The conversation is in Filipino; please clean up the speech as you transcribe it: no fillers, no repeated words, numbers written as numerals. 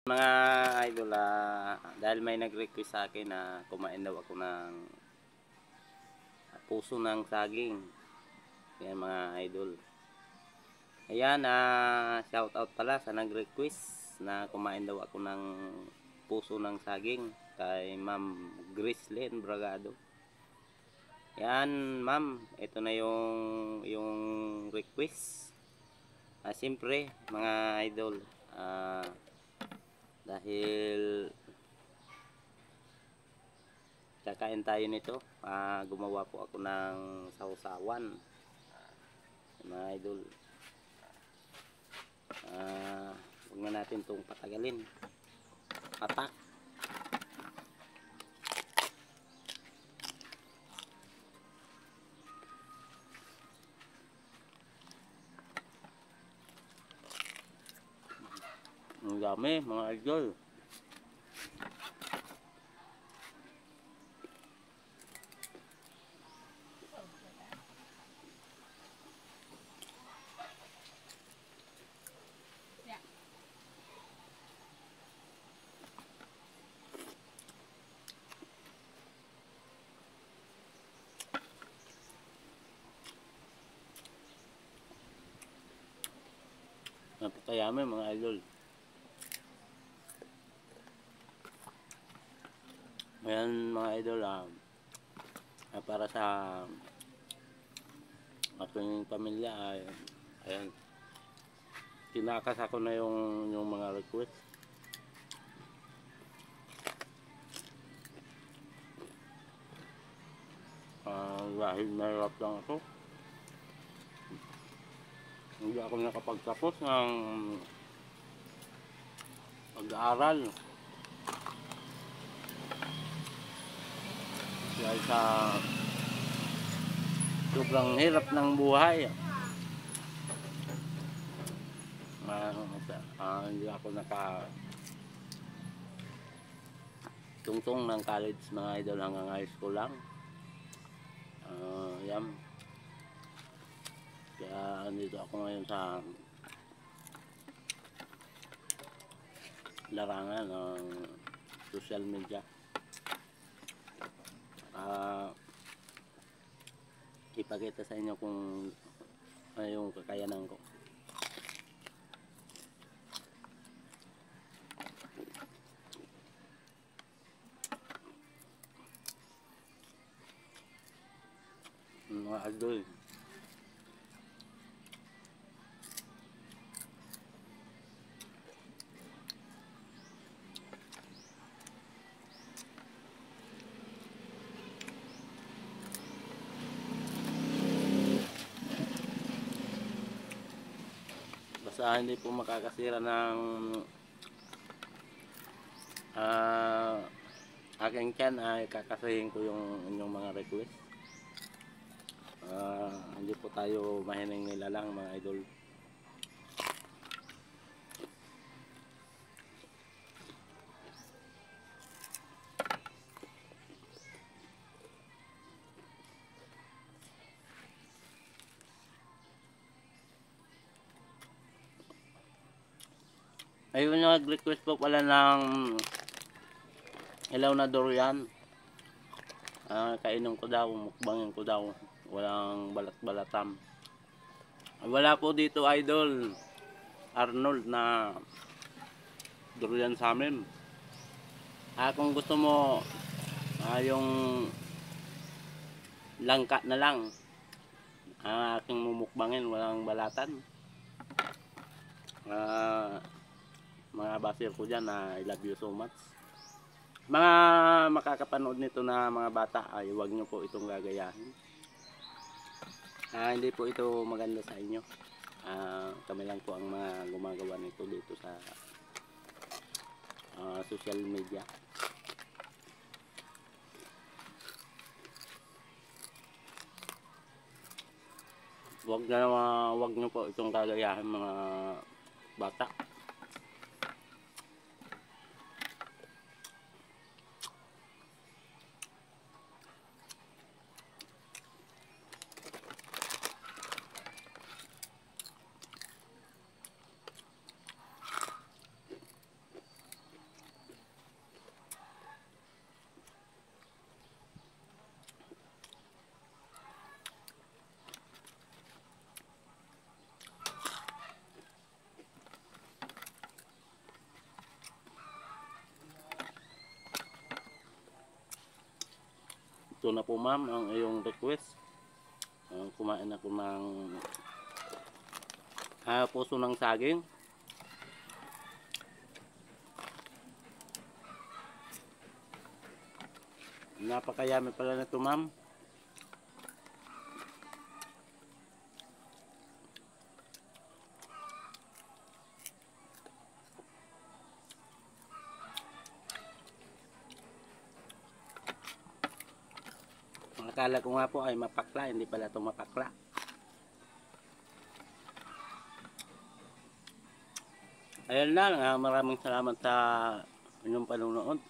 Mga idol, dahil may nag-request sa akin na kumain daw ako ng puso ng saging. Yan mga idol. Ayan, shout out pala sa nag-request na kumain daw ako ng puso ng saging kay Ma'am Grislyn Bragado. Yan, ma'am, ito na yung request. Siyempre, mga idol, dahil kakain tayo nito, gumawa po ako ng sausawan, mga idol. Huwag na natin itong patagalin. Patak. Ang dami mga idol. Napakayami mga idol. Ayan mga idol, para sa aking pamilya ay ayan, tinakas ako na yung mga request. Dahil mahirap lang ako, hindi ako nakapagtapos ng pag-aaral dahil sa sobrang hirap ng buhay. Hindi ako tungtong ng college mga idol, hanggang high school lang. Yan, kaya andito ako ngayon sa larangan ng social media. Ipakita sa inyo kung ano yung kakayanan ko. Mga idol, basta hindi po makakasira ng aking tiyan, ay kakasihin ko yung inyong mga request. Hindi po tayo mahining nila lang mga idol. Ayun, nag-request po pala ng ilaw na durian. Kainin ko daw, mukbangin ko daw, walang balat-balatam. Wala po dito idol Arnold na durian sa amin. Kung gusto mo yung langka na lang aking mumukbangin, walang balatan. Mga basir ko dyan, I love you so much. Mga makakapanood nito na mga bata, ay huwag nyo po itong gagayahin. Hindi po ito maganda sa inyo. Kami lang po ang mga gumagawa nito dito sa social media. Huwag nyo po itong gagayahin mga bata. Ito na po ma'am ang iyong request. Kumain ako ng puso ng saging. Napakayami pala nito ma'am. Akala ko nga po ay mapakla, hindi pala ito mapakla. Ayan lang, maraming salamat sa inyong panonood.